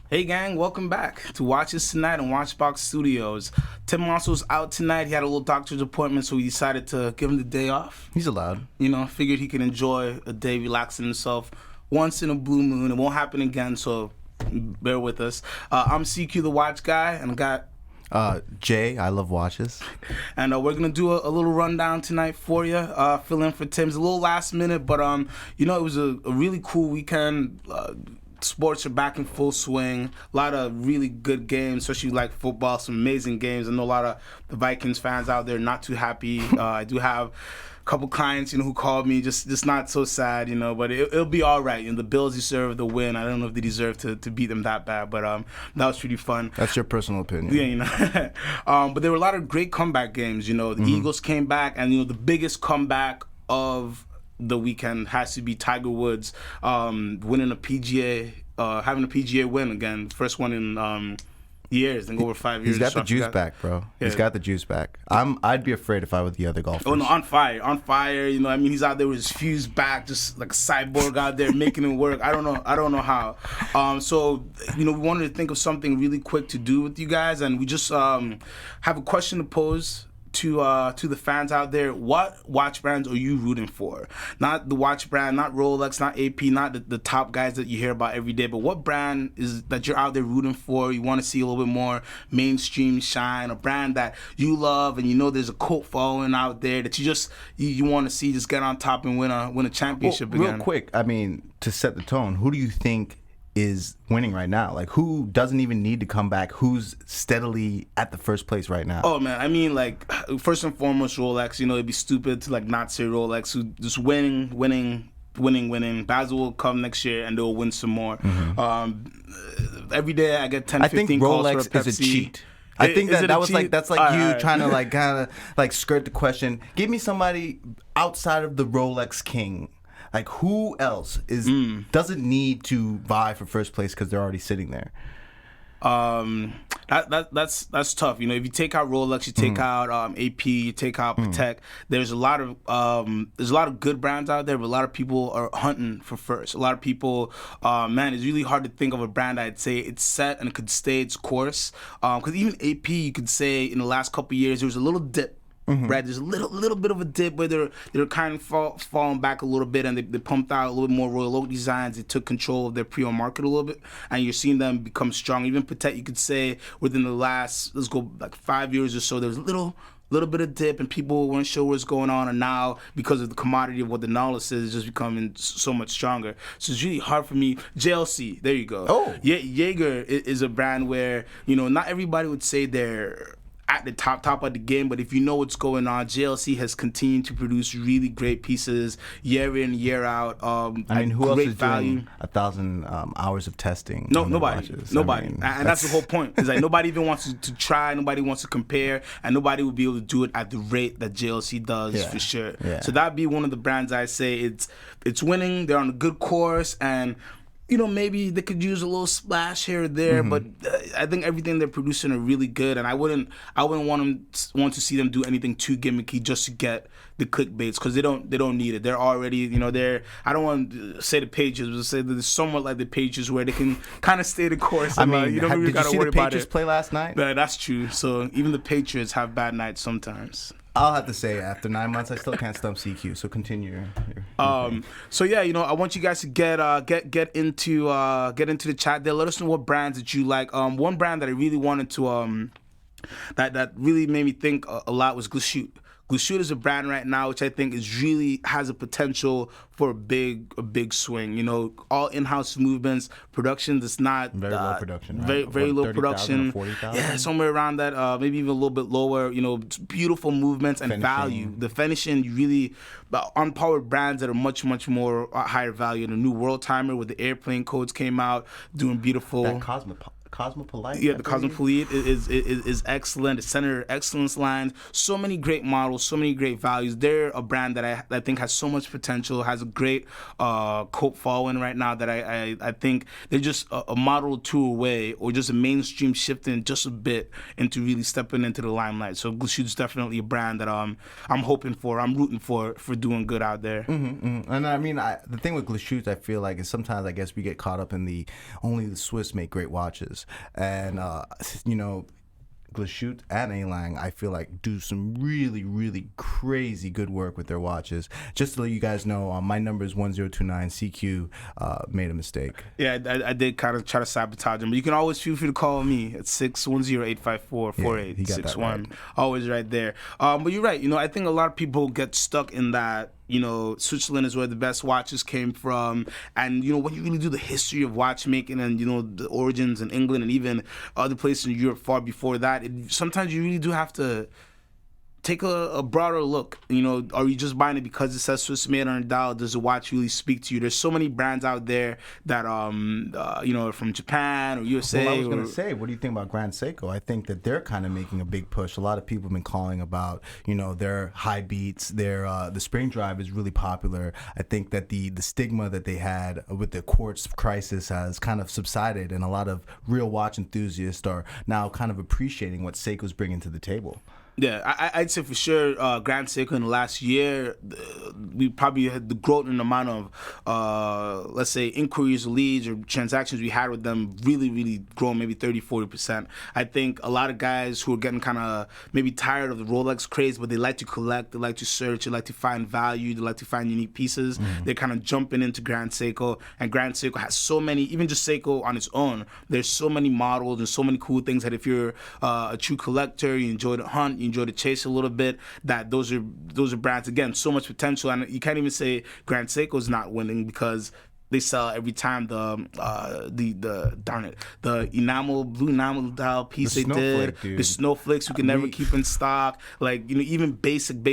Hey gang, welcome back to Watch This Tonight on Watchbox Studios. Tim Monso's out tonight. He had a little doctor's appointment, so we decided to give him the day off. He's allowed. You know, figured he could enjoy a day relaxing himself once in a blue moon. It won't happen again, so bear with us. I'm CQ the Watch Guy, and I got Jay, I love watches. and we're gonna do a little rundown tonight for you. Fill in for Tim's a little last minute, but it was a really cool weekend. Sports are back in full swing. A lot of really good games, especially like football. Some amazing games. I know a lot of the Vikings fans out there not too happy. I do have a couple clients, who called me just not so sad, but it'll be all right. The Bills deserve the win. I don't know if they deserve to beat them that bad, but that was pretty fun. That's your personal opinion. Yeah, but there were a lot of great comeback games. The Eagles came back, and the biggest comeback of the weekend has to be Tiger Woods winning a PGA, having a PGA win again, first one in years, I think over 5 years. He's got the juice back, bro. Yeah. He's got the juice back. I'd be afraid if I were the other golfers. Oh no, on fire. He's out there with his fuse back, just like a cyborg out there making it work. I don't know how. So we wanted to think of something really quick to do with you guys, and we just have a question to pose to the fans out there. What watch brands are you rooting for? Not the watch brand, not Rolex, not AP, not the top guys that you hear about every day, but what brand is that you're out there rooting for? You want to see a little bit more mainstream shine, a brand that you love and there's a cult following out there that you want to see just get on top and win a championship again. Real quick, to set the tone, who do you think is winning right now? Like, who doesn't even need to come back? Who's steadily at the first place right now? Oh man, first and foremost, Rolex. It'd be stupid to not say Rolex. Who just winning. Basil will come next year and they'll win some more. Mm-hmm. Every day I get 10, 15 calls for a Pepsi. I think Rolex is a cheat. I think that's like all you right. trying to kind of skirt the question. Give me somebody outside of the Rolex king. Like, who else doesn't need to vie for first place because they're already sitting there? That's tough. If you take out Rolex, you take out AP, you take out Patek. There's a lot of good brands out there, but a lot of people are hunting for first. A lot of people, it's really hard to think of a brand I'd say it's set and it could stay its course. Because even AP, you could say in the last couple of years there was a little dip. Mm-hmm. Right, there's a little bit of a dip where they're kind of falling back a little bit, and they pumped out a little bit more Royal Oak designs. They took control of their pre-owned market a little bit, and you're seeing them become strong. Even Patek, you could say within the last 5 years or so, there was a little bit of dip, and people weren't sure what's going on. And now, because of the commodity of what the Nautilus is, it's just becoming so much stronger. So it's really hard for me. JLC, there you go. Oh, Jaeger is a brand where not everybody would say they're at the top of the game, but if you know what's going on, JLC has continued to produce really great pieces year in, year out. Who else is doing 1,000 hours of testing? Nobody. And that's the whole point. Is nobody even wants to try, nobody wants to compare, and nobody will be able to do it at the rate that JLC does for sure. Yeah. So that'd be one of the brands I say it's winning. They're on a good course, and maybe they could use a little splash here or there, but I think everything they're producing are really good, and I wouldn't want to see them do anything too gimmicky just to get the clickbaits, because they don't need it. They're already, I don't want to say the Patriots, but say that they're somewhat like the Patriots where they can kind of stay the course. And, did you see the Patriots play last night? Yeah, that's true. So even the Patriots have bad nights sometimes. I'll have to say, after 9 months, I still can't stump CQ. So continue. So yeah, I want you guys to get into the chat there. Let us know what brands that you like. One brand that I really wanted to that really made me think a lot was Glashütte. Glashütte is a brand right now which I think has a potential for a big swing. All in-house movements, production that's not very low production, right? Very low 30,000 production. or 40,000? Yeah, somewhere around that, maybe even a little bit lower. Beautiful movements and value. The finishing really on par with brands that are much more higher value. The new World Timer with the airplane codes came out, doing beautiful. That Cosmopolite. Yeah, I the believe. Cosmopolite is excellent. The Center Excellence lines, so many great models, so many great values. They're a brand that I think has so much potential, has a great cult following right now that I think they're just a model or two away, or just a mainstream shifting just a bit into really stepping into the limelight. So Glashütte's definitely a brand that I'm hoping for, I'm rooting for doing good out there. And I mean, the thing with Glashütte, I feel like, is sometimes I guess we get caught up in only the Swiss make great watches, and you know, Glashütte and A-Lang, I feel like, do some really, really crazy good work with their watches. Just to let you guys know, my number is 1029. CQ made a mistake. Yeah, I did kind of try to sabotage him, but you can always feel free to call me at 610-854-4861. Right. Always right there. But you're right. You know, I think a lot of people get stuck in that. You know, Switzerland is where the best watches came from. And, you know, when you really do the history of watchmaking and, you know, the origins in England and even other places in Europe far before that, sometimes you really do have to take a broader look. You know, are you just buying it because it says Swiss made on a dial? Does the watch really speak to you? There's so many brands out there that you know, from Japan or USA. Well, I was going to say, what do you think about Grand Seiko? I think that they're kind of making a big push. A lot of people have been calling about, you know, their high beats, their the spring drive is really popular. I think that the stigma that they had with the quartz crisis has kind of subsided, and a lot of real watch enthusiasts are now kind of appreciating what Seiko's bringing to the table. Yeah, I'd say for sure Grand Seiko in the last year, we probably had the growth in the amount of, let's say, inquiries, leads, or transactions we had with them really, really grown, maybe 30-40%. I think a lot of guys who are getting kind of maybe tired of the Rolex craze, but they like to collect, they like to search, they like to find value, they like to find unique pieces. They're kind of jumping into Grand Seiko, and Grand Seiko has so many, even just Seiko on its own, there's so many models and so many cool things that if you're a true collector, you enjoy the hunt, you enjoy the chase a little bit, that those are brands, again, so much potential. And you can't even say Grand Seiko's not winning, because they sell every time the blue enamel dial piece they did, the snowflakes you can never keep in stock. Like, you know, even basic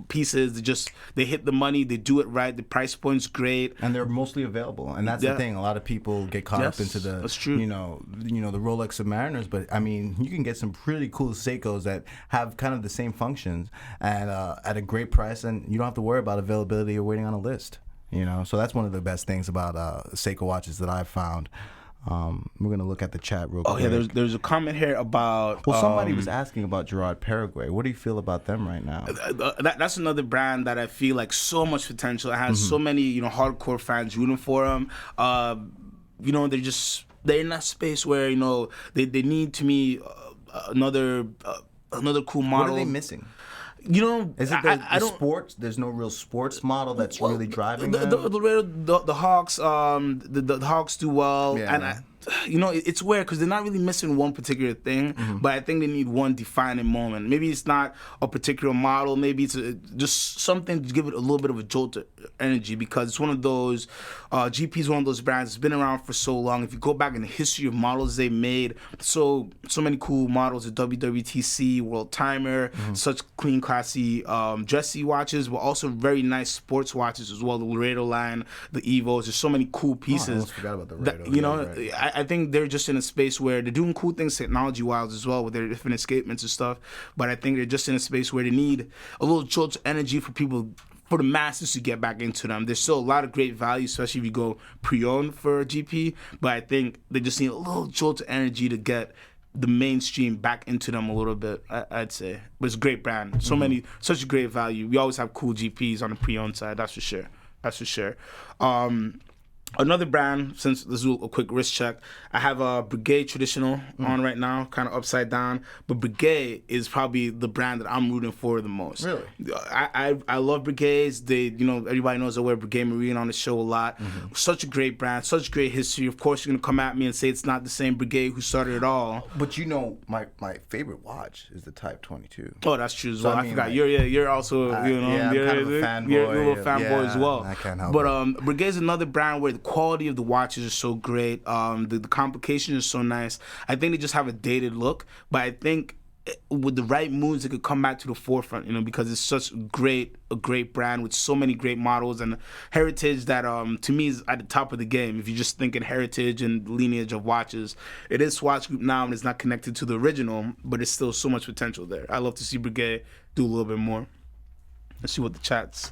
pieces, they hit the money, they do it right, the price point's great, and they're mostly available. And that's the thing. A lot of people get caught up into the you know the Rolex Submariners, but I mean, you can get some pretty cool Seikos that have kind of the same functions and at a great price, and you don't have to worry about availability or waiting on a list. You know, so that's one of the best things about Seiko watches that I've found. We're gonna look at the chat real quick. Oh yeah, there's a comment here about. Well, somebody was asking about Girard Perregaux. What do you feel about them right now? That's another brand that I feel like so much potential. It has so many, you know, hardcore fans rooting for them. You know, they're in that space where, you know, they need, to me, another cool model. What are they missing? You know, is it the sports? There's no real sports model that's really driving them. The Hawks, the Hawks do well, yeah. And you know, it's weird because they're not really missing one particular thing, but I think they need one defining moment. Maybe it's not a particular model. Maybe it's just something to give it a little bit of a jolt of energy, because it's one of those, GP is one of those brands that's been around for so long. If you go back in the history of models they made, so many cool models, the WWTC, World Timer, such clean, classy, dressy watches, but also very nice sports watches as well. The Laredo line, the Evos, there's so many cool pieces. I almost forgot about the Laredo. You know, right. I think they're just in a space where they're doing cool things technology-wise as well with their different escapements and stuff. But I think they're just in a space where they need a little jolt of energy for people, for the masses to get back into them. There's still a lot of great value, especially if you go pre-owned for GP. But I think they just need a little jolt of energy to get the mainstream back into them a little bit, I'd say. But it's a great brand. Such a great value. We always have cool GPs on the pre-owned side, that's for sure. Another brand, since this is a quick wrist check, I have a Breguet Traditional on right now, kind of upside down. But Breguet is probably the brand that I'm rooting for the most. Really? I love Breguets. They, you know, everybody knows I wear Breguet Marine on the show a lot. Such a great brand, such great history. Of course, you're gonna come at me and say it's not the same Breguet who started it all. But you know, my favorite watch is the Type 22. Oh, that's true as well. I forgot. Like, you're also, you know, I'm kind of a fanboy. You're a little fanboy as well. I can't help it. But Breguet is another brand where the quality of the watches is so great. The complication is so nice. I think they just have a dated look, but I think with the right moves, it could come back to the forefront, because it's such a great brand with so many great models and heritage that to me is at the top of the game. If you're just thinking heritage and lineage of watches, it is Swatch Group now, and it's not connected to the original, but it's still so much potential there. I love to see Breguet do a little bit more. Let's see what the chat's.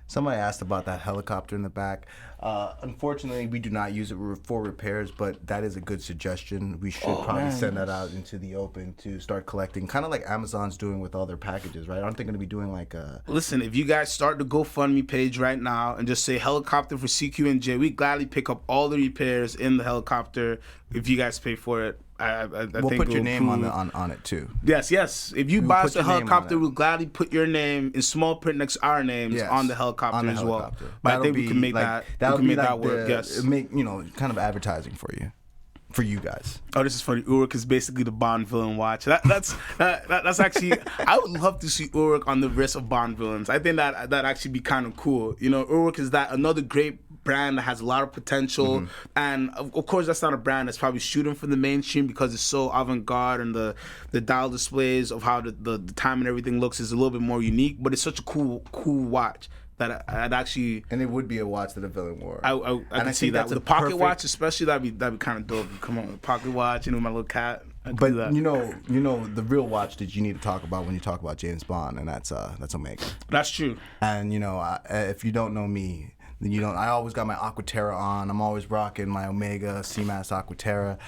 Somebody asked about that helicopter in the back. Unfortunately, we do not use it for repairs, but that is a good suggestion. We should probably send that out into the open to start collecting, kind of like Amazon's doing with all their packages, right? Aren't they going to be doing like a... Listen, if you guys start the GoFundMe page right now and just say helicopter for CQ&J, we gladly pick up all the repairs in the helicopter if you guys pay for it. We'll put your name on it too. Yes. If you buy us a helicopter, we'll gladly put your name in small print next to our names on the helicopter as well. But I think we can make that. We can make that work. Yes. Make kind of advertising for you guys. Oh, this is funny. Uruk is basically the Bond villain watch. That's actually. I would love to see Uruk on the wrist of Bond villains. I think that actually be kind of cool. Uruk is another great brand that has a lot of potential, and of course that's not a brand that's probably shooting for the mainstream because it's so avant-garde, and the dial displays of how the time and everything looks is a little bit more unique, but it's such a cool watch that I'd actually... And it would be a watch that a villain wore. I can see that. With the pocket watch especially, that'd be kind of dope. Come on, pocket watch, my little cat. But the real watch that you need to talk about when you talk about James Bond, and that's Omega. That's true. And if you don't know me, I always got my Aquaterra on. I'm always rocking my Omega Seamaster Aquaterra.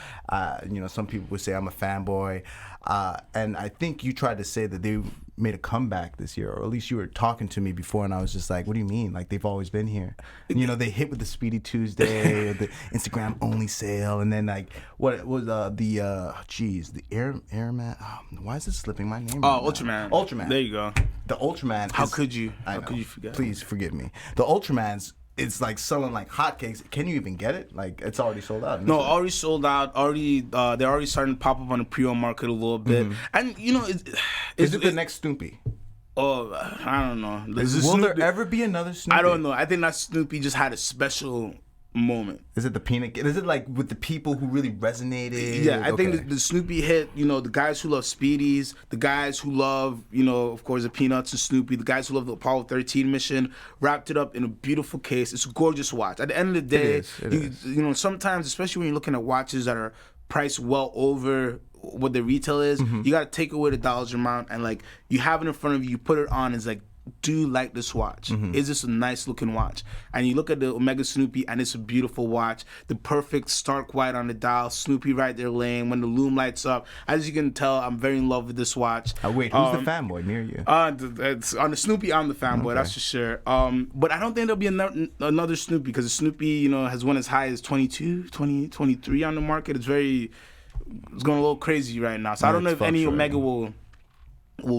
Some people would say I'm a fanboy. And I think you tried to say that they made a comeback this year, or at least you were talking to me before, and I was just like, what do you mean? Like, they've always been here. They hit with the Speedy Tuesday, or the Instagram only sale, and then like, what was the Airman? Why is it slipping my name? Ultraman. Ultraman. There you go. The Ultraman. How could you forget? Please forgive me. The Ultraman's, it's like selling like hotcakes. Can you even get it? Like, it's already sold out. No, already sold out. They're already starting to pop up on the pre-owned market a little bit. And is it the next Snoopy? Oh, I don't know. Will there ever be another Snoopy? I don't know. I think that Snoopy just had a special moment. Is it the peanut? Is it like with the people who really resonated? Yeah, I think the Snoopy hit, the guys who love Speedies, the guys who love, of course, the Peanuts and Snoopy, the guys who love the Apollo 13 mission, wrapped it up in a beautiful case. It's a gorgeous watch. At the end of the day, sometimes, especially when you're looking at watches that are priced well over what the retail is, you got to take away the dollars amount, and like, you have it in front of you, you put it on, it's like, do you like this watch? Is this a nice looking watch? And you look at the Omega Snoopy, and it's a beautiful watch. The perfect stark white on the dial, Snoopy right there laying when the lume lights up. As you can tell, I'm very in love with this watch. Wait, who's the fanboy near you? It's on the Snoopy, I'm the fanboy, that's for sure. But I don't think there'll be another Snoopy, because the Snoopy, has went as high as 22, 20, 23 on the market. It's going a little crazy right now. So I don't know if any Omega will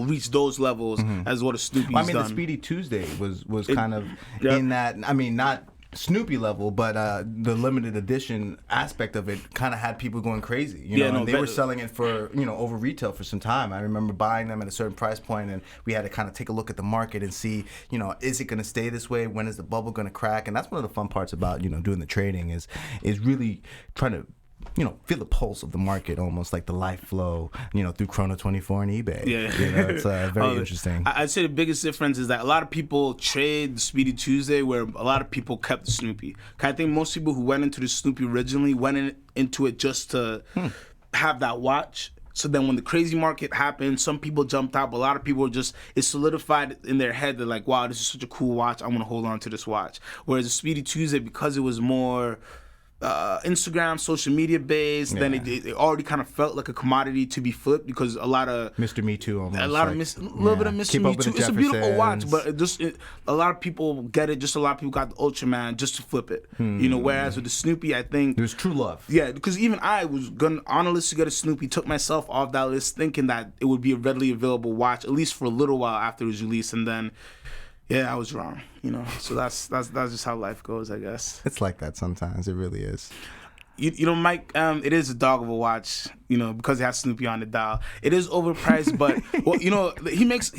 reach those levels as what a Snoopy's done. The Speedy Tuesday was kind of in that. I mean, not Snoopy level, but the limited edition aspect of it kind of had people going crazy. They were selling it for over retail for some time. I remember buying them at a certain price point, and we had to kind of take a look at the market and see, is it going to stay this way? When is the bubble going to crack? And that's one of the fun parts about doing the trading is really trying to feel the pulse of the market, almost like the life flow, through Chrono 24 and eBay. Yeah. It's very interesting. I'd say the biggest difference is that a lot of people trade the Speedy Tuesday, where a lot of people kept the Snoopy. I think most people who went into the Snoopy originally went into it just to have that watch. So then when the crazy market happened, some people jumped out, but a lot of people were it solidified in their head. They're like, wow, this is such a cool watch. I'm going to hold on to this watch. Whereas the Speedy Tuesday, because it was more Instagram, social media based, then it already kind of felt like a commodity to be flipped, because a lot of Mr. Me Too, almost a little bit of Mr. Me Too. It's a beautiful watch, but a lot of people get it. Just a lot of people got the Ultraman just to flip it. Whereas with the Snoopy, I think there's true love. Yeah, because even I was on a list to get a Snoopy, took myself off that list thinking that it would be a readily available watch, at least for a little while after it was released, and then. Yeah, I was wrong, So that's just how life goes, I guess. It's like that sometimes. It really is. Mike, it is a dog of a watch, because it has Snoopy on the dial. It is overpriced, but he makes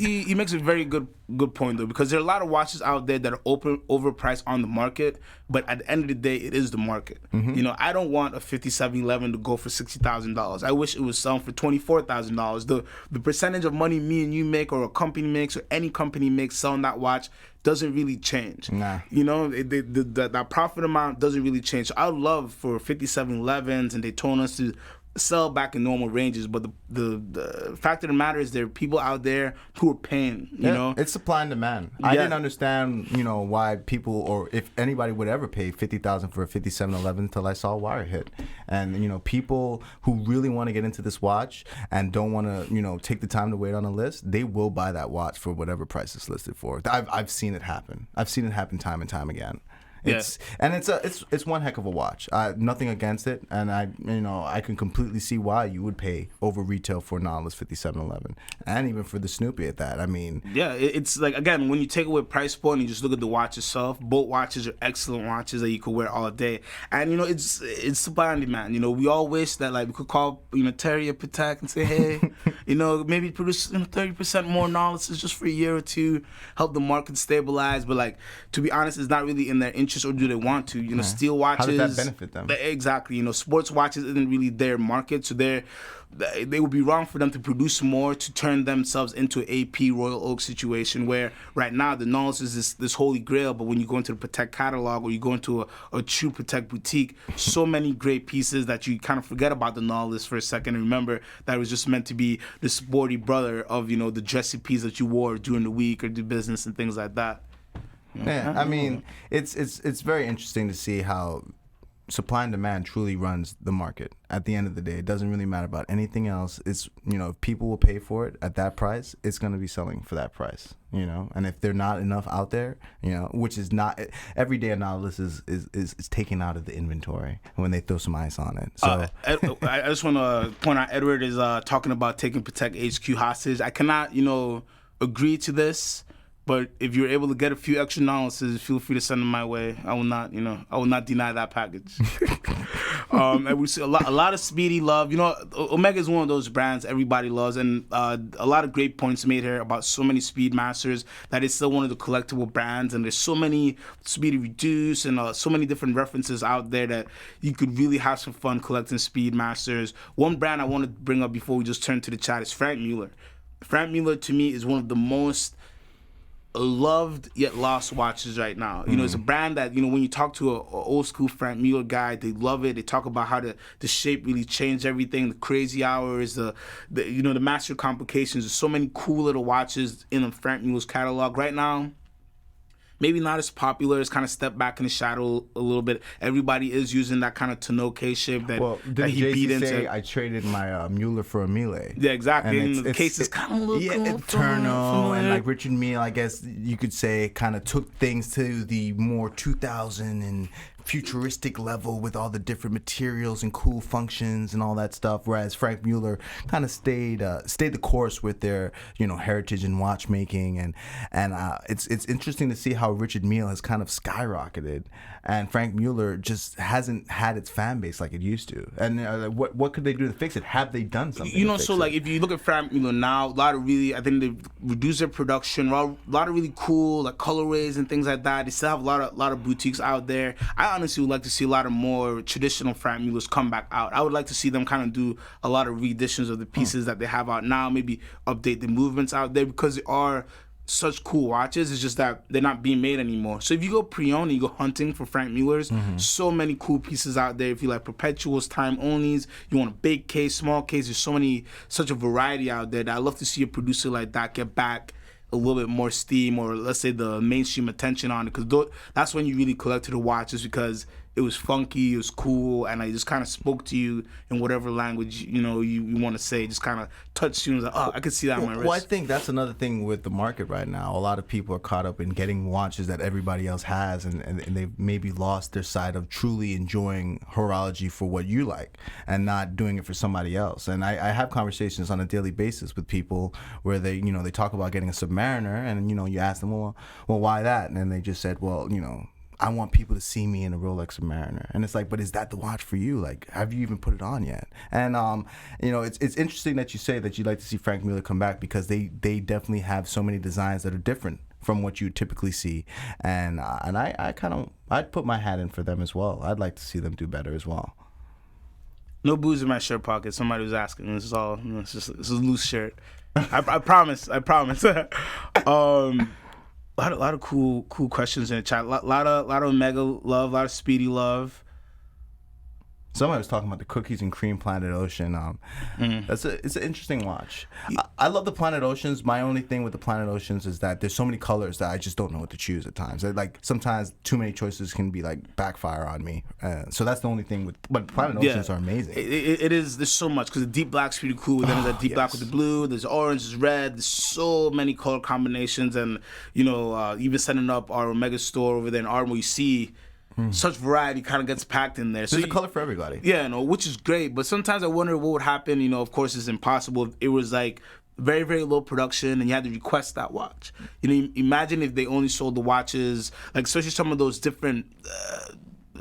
a very good Good point, though, because there are a lot of watches out there that are overpriced on the market, but at the end of the day, it is the market. You know, I don't want a 5711 to go for $60,000. I wish it was selling for $24,000. The percentage of money me and you make, or a company makes, or any company makes selling that watch doesn't really change. Nah. You know, that profit amount doesn't really change. So I would love for 5711s and Daytonas to sell back in normal ranges, but the fact of the matter is there are people out there who are paying, you know? It's supply and demand. I didn't understand, you know, why people, or if anybody would ever pay $50,000 for a 5711 until I saw Wire hit. And, you know, people who really want to get into this watch and don't want to, you know, take the time to wait on a list, they will buy that watch for whatever price it's listed for. I've seen it happen. I've seen it happen time and time again. It's one heck of a watch. Nothing against it, and I can completely see why you would pay over retail for a Nautilus 5711, and even for the Snoopy at that. I mean, yeah, it's like, again, when you take away price point and you just look at the watch itself, both watches are excellent watches that you could wear all day, and you know it's supply and demand. You know, we all wish that like we could call Terry or Patek and say, hey, you know, maybe produce 30% more Nautiluses just for a year or two, help the market stabilize. But like, to be honest, it's not really in their interest, or do they want to? You know, steel watches. How does that benefit them? Exactly. You know, sports watches isn't really their market, so they would be wrong for them to produce more to turn themselves into an AP Royal Oak situation, where right now the Nautilus is this holy grail, but when you go into the Patek catalog or you go into a true Patek boutique, so many great pieces that you kind of forget about the Nautilus for a second and remember that it was just meant to be the sporty brother of, you know, the dressy piece that you wore during the week or do business and things like that. Yeah, I mean, it's very interesting to see how supply and demand truly runs the market. At the end of the day, it doesn't really matter about anything else. It's, you know, if people will pay for it at that price, it's going to be selling for that price, you know. And if they're not enough out there, you know, which is not every day, a Nautilus is taken out of the inventory when they throw some ice on it. So I just want to point out, Edward is talking about taking Patek HQ hostage. I cannot, you know, agree to this. But if you're able to get a few extra Nautiluses, feel free to send them my way. I will not deny that package. And we see a lot of Speedy love. You know, Omega is one of those brands everybody loves, and a lot of great points made here about so many Speedmasters that it's still one of the collectible brands. And there's so many Speedy Reduce and so many different references out there that you could really have some fun collecting Speedmasters. One brand I want to bring up before we just turn to the chat is Frank Mueller. Frank Mueller, to me, is one of the most loved yet lost watches right now. You know, it's a brand that, you know, when you talk to a old school Frank Mueller guy, they love it. They talk about how the shape really changed everything, the crazy hours, the you know, the master complications. There's so many cool little watches in Frank Mueller's catalog right now. Maybe not as popular. It's kind of stepped back in the shadow a little bit. Everybody is using that kind of tonneau case shape that he beat into. Say I traded my Mueller for a Miele? Yeah, exactly. And the case is kind of looking Eterno, and like Richard Mille, I guess you could say, kind of took things to the more 2000 and futuristic level with all the different materials and cool functions and all that stuff, whereas Frank Mueller kind of stayed the course with their, you know, heritage in watchmaking, and it's interesting to see how Richard Mille has kind of skyrocketed, and Frank Mueller just hasn't had its fan base like it used to. And what could they do to fix it? Have they done something? You know, so like if you look at Frank Mueller now, a lot of really, I think they've reduced their production, a lot of really cool like colorways and things like that. They still have a lot of boutiques out there. I honestly would like to see a lot of more traditional Frank Muellers come back out. I would like to see them kind of do a lot of re-editions of the pieces that they have out now, maybe update the movements out there, because they are such cool watches. It's just that they're not being made anymore. So if you go pre-owned and you go hunting for Frank Muellers, so many cool pieces out there. If you like perpetuals, time onlys, you want a big case, small case, there's such a variety out there that I'd love to see a producer like that get back a little bit more steam, or let's say the mainstream attention on it, because that's when you really collected the watches, because it was funky, it was cool, and I just kind of spoke to you in whatever language, you know, you want to say. Just kind of touched you and was like, oh, I could see that on my wrist. Well, I think that's another thing with the market right now. A lot of people are caught up in getting watches that everybody else has, and they've maybe lost their side of truly enjoying horology for what you like and not doing it for somebody else. And I have conversations on a daily basis with people where they talk about getting a Submariner, and you ask them, well, why that? And then they just said, well, I want people to see me in a Rolex Submariner. And it's like, but is that the watch for you? Like, have you even put it on yet? And it's interesting that you say that you'd like to see Franck Muller come back, because they definitely have so many designs that are different from what you typically see, and I'd put my hat in for them as well. I'd like to see them do better as well. No booze in my shirt pocket. Somebody was asking. This is all. It's a loose shirt. I promise. A lot of cool questions in the chat. A lot of Omega love. A lot of Speedy love. Somebody was talking about the Cookies and Cream Planet Ocean. It's an interesting watch. I love the Planet Oceans. My only thing with the Planet Oceans is that there's so many colors that I just don't know what to choose at times. Like sometimes too many choices can be like backfire on me. So that's the only thing but Planet Oceans are amazing. It is. There's so much, because the deep black's pretty cool. Then there's that deep black with the blue. There's orange. There's red. There's so many color combinations, and even setting up our Omega store over there in Ardmore, you see. Such variety kind of gets packed in there. There's a color for everybody. Yeah, which is great. But sometimes I wonder what would happen. Of course, it's impossible. If it was like very, very low production and you had to request that watch. Imagine if they only sold the watches, like especially some of those different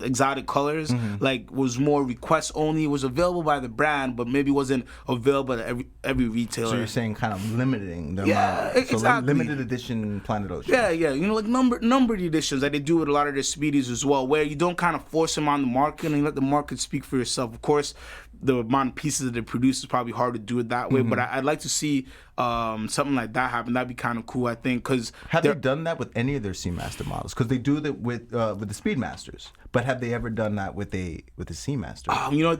exotic colors, like was more request only. It was available by the brand, but maybe wasn't available at every retailer. So you're saying kind of limiting the amount. Yeah, exactly. So limited edition Planet Ocean. Yeah. Like numbered editions that they do with a lot of their Speedies as well, where you don't kind of force them on the market and you let the market speak for yourself. Of course, the amount of pieces that they produce is probably hard to do it that way, but I'd like to see something like that happen. That'd be kind of cool, I think. Cause have they done that with any of their Seamaster models? Because they do that with the Speedmasters, but have they ever done that with a Seamaster?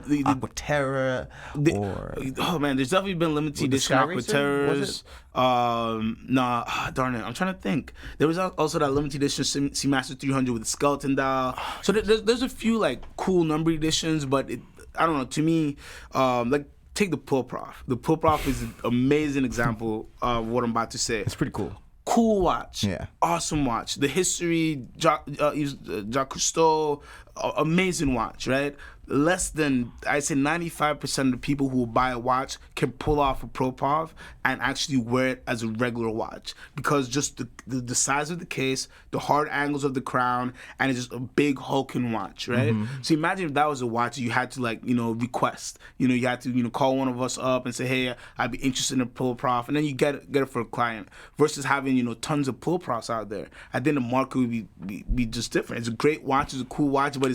The Aquaterra or man, there's definitely been limited edition Aquaterras. Darn it, I'm trying to think. There was also that limited edition Seamaster 300 with the skeleton dial. So there's a few like cool numbered editions, but I don't know. To me, like take the Pull-Prof. The Pull-Prof is an amazing example of what I'm about to say. It's pretty cool. Cool watch. Yeah. Awesome watch. The history, Jacques Cousteau, amazing watch, right? Less than, I'd say 95% of the people who will buy a watch can pull off a Pull-Prof and actually wear it as a regular watch, because just the size of the case, the hard angles of the crown, and it's just a big hulking watch, right? So imagine if that was a watch you had to request. You had to call one of us up and say, hey, I'd be interested in a Pull-Prof, and then you get it for a client, versus having tons of Pull-Profs out there. I think the market would be just different. It's a great watch, it's a cool watch, but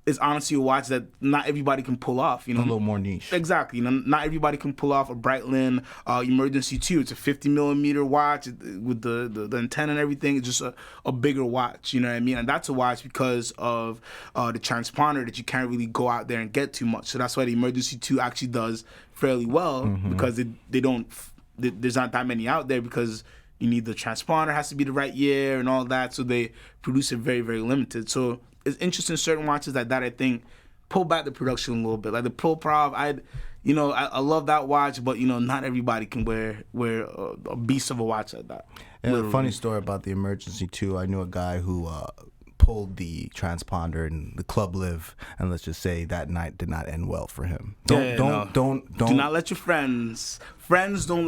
it's honestly a watch that not everybody can pull off. A little more niche. Exactly. Not everybody can pull off a Breitling Emergency 2. It's a 50 millimeter watch with the antenna and everything. It's just a bigger watch. You know what I mean? And that's a watch because of the transponder that you can't really go out there and get too much. So that's why the Emergency 2 actually does fairly well, because there's not that many out there, because you need the transponder has to be the right year and all that. So they produce it very, very limited. So it's interesting, certain watches like that, I think, pull back the production a little bit. Like the Pull-Prof, I love that watch, but not everybody can wear a beast of a watch like that. Yeah, a funny story about the Emergency 2. I knew a guy who pulled the transponder in the Club Live, and let's just say that night did not end well for him. Do not let your friends don't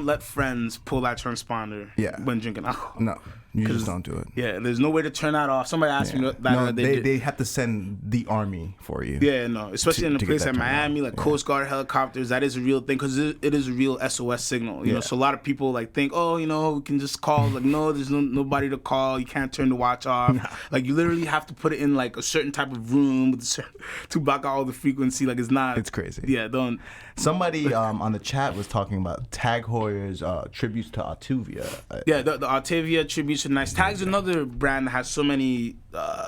let friends pull that transponder when drinking alcohol. No, you just don't do it. Yeah, there's no way to turn that off. Somebody asked me that. No, they have to send the army for you. Yeah, no, especially in a place like Miami, like Coast Guard helicopters. That is a real thing, because it is a real SOS signal. You know, so a lot of people think, we can just call. Like, no, there's nobody to call. You can't turn the watch off. Nah. Like, you literally have to put it in like a certain type of room to block out all the frequency. Like, it's not. It's crazy. Yeah, don't. Somebody on the chat was talking about Tag Heuer's tributes to Altuvia. Yeah, the Altuvia tributes are nice. Tag's another brand that has so many,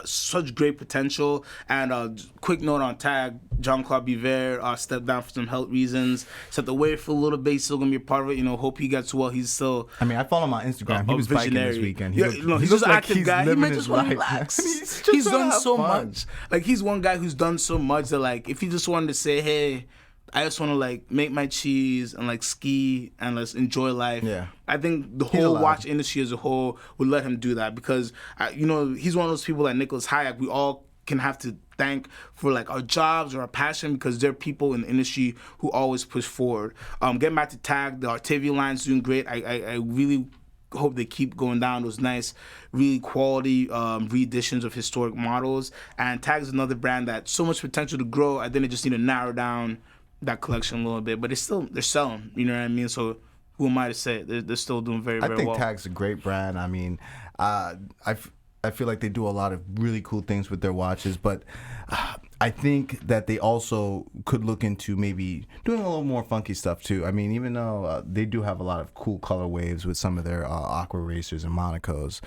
such great potential. And quick note on Tag, Jean-Claude Biver stepped down for some health reasons. Stepped away for a little bit. He's still going to be a part of it. Hope he gets well. He's still... I mean, I follow him on Instagram. He was biking this weekend. He's just an active guy. He might just want to relax. He's done so much. Like, he's one guy who's done so much that, like, if he just wanted to say, hey... I just want to make my cheese and ski and let's enjoy life. Yeah. I think the whole watch industry as a whole would let him do that, because he's one of those people like Nicholas Hayek. We all can have to thank for our jobs or our passion, because they're people in the industry who always push forward. Getting back to Tag, the Altuvia line's doing great. I really hope they keep going down those nice, really quality re-editions of historic models. And Tag is another brand that so much potential to grow. I think they just need to narrow down that collection a little bit. But they're selling. You know what I mean? So who am I to say? They're still doing very, very well. I think Tag's a great brand. I mean, I feel like they do a lot of really cool things with their watches, but I think that they also could look into maybe doing a little more funky stuff too. I mean, even though they do have a lot of cool color waves with some of their Aqua Racers and Monacos.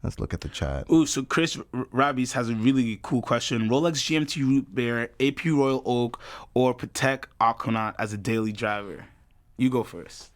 Let's look at the chat. Ooh, so Chris Rabies has a really cool question. Rolex GMT Root Bear, AP Royal Oak, or Patek Aquanaut as a daily driver? You go first.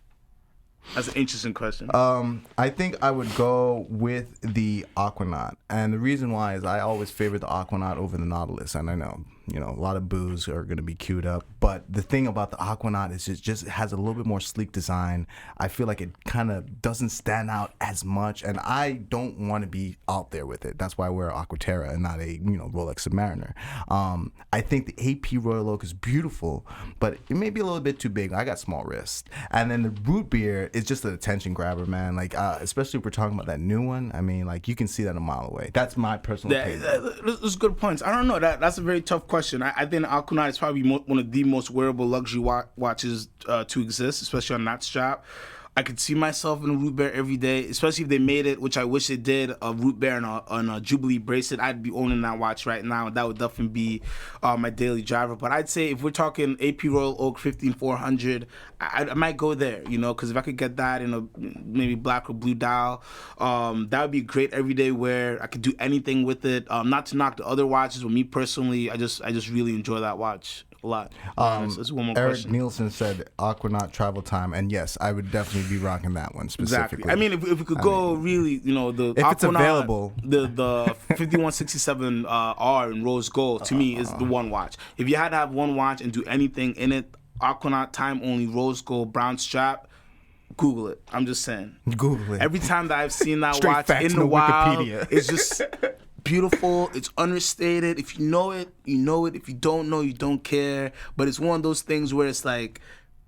That's an interesting question. I think I would go with the Aquanaut. And the reason why is I always favor the Aquanaut over the Nautilus. And I know, a lot of boos are going to be queued up. But the thing about the Aquanaut is it has a little bit more sleek design. I feel like it kind of doesn't stand out as much. And I don't want to be out there with it. That's why I wear Aquaterra and not a, Rolex Submariner. I think the AP Royal Oak is beautiful, but it may be a little bit too big. I got small wrists. And then the Root Beer is just an attention grabber, man. Like, especially if we're talking about that new one. I mean, like, you can see that a mile away. That's my personal opinion. Those good points. I don't know. That's a very tough question. I think the Aquanaut is probably one of the most wearable luxury watches to exist, especially on that strap. I could see myself in a Root Bear every day, especially if they made it, which I wish they did, a Root Bear and a Jubilee bracelet. I'd be owning that watch right now. That would definitely be my daily driver. But I'd say if we're talking AP Royal Oak 15400, I might go there, because if I could get that in a maybe black or blue dial, that would be great everyday wear. I could do anything with it. Not to knock the other watches, but me personally, I just really enjoy that watch a lot. That's one more Eric question. Nielsen said Aquanaut Travel Time, and yes, I would definitely be rocking that one specifically. Exactly. I mean, if we could go really, the if Aquanaut, it's available, the 5167 R in rose gold to me is the one watch. If you had to have one watch and do anything in it, Aquanaut time only rose gold brown strap. Google it. I'm just saying. Google it. Every time that I've seen that Straight watch facts, in the no wild, Wikipedia. it's just beautiful. It's understated. If you know it, you know it. If you don't know, you don't care. But it's one of those things where it's like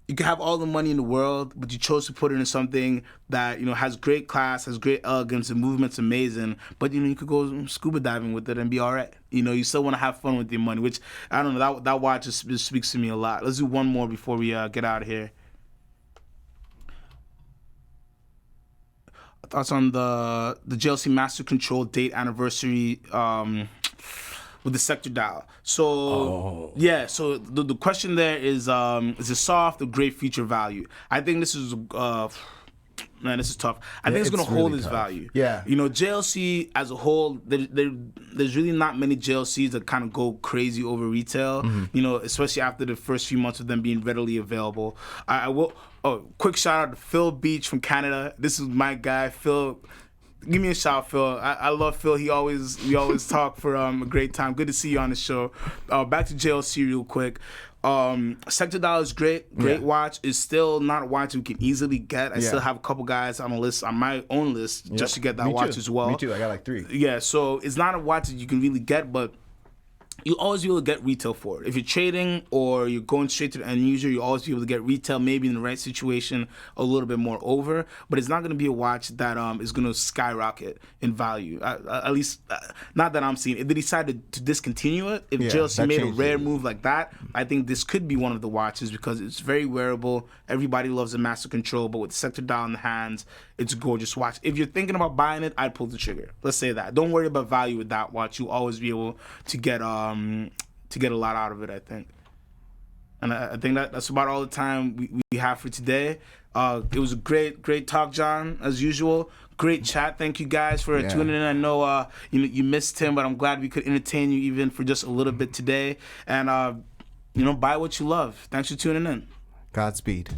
you can have all the money in the world, but you chose to put it in something that has great class, has great elegance, the movement's amazing. But you could go scuba diving with it and be all right. You still want to have fun with your money, which I don't know. That watch just speaks to me a lot. Let's do one more before we get out of here. Thoughts on the JLC Master Control date anniversary with the sector dial. So yeah, so the question there is it soft or great feature value? I think this is man, this is tough. I think it's going to hold really its tough. value. Yeah. JLC as a whole, there's really not many JLCs that kind of go crazy over retail, especially after the first few months of them being readily available. I will. Oh, quick shout out to Phil Beach from Canada. This is my guy, Phil. Give me a shout, Phil. I love Phil. We always talk for a great time. Good to see you on the show. Back to JLC real quick. Sector Dial is great watch. It's still not a watch we can easily get. I still have a couple guys on my own list just to get that watch as well. Me too. I got like 3. Yeah, so it's not a watch that you can really get, but you always be able to get retail for it. If you're trading or you're going straight to the end user, you always be able to get retail, maybe in the right situation, a little bit more over. But it's not going to be a watch that is going to skyrocket in value. At least, not that I'm seeing. If they decided to discontinue it, if JLC made a rare move like that, I think this could be one of the watches because it's very wearable. Everybody loves the Master Control, but with the sector dial in the hands, it's a gorgeous watch. If you're thinking about buying it, I'd pull the trigger. Let's say that. Don't worry about value with that watch. You'll always be able to get a lot out of it, I think. And I think that's about all the time we have for today. It was a great talk, John, as usual. Great chat. Thank you guys for tuning in. I know you missed him, but I'm glad we could entertain you even for just a little bit today. And buy what you love. Thanks for tuning in. Godspeed.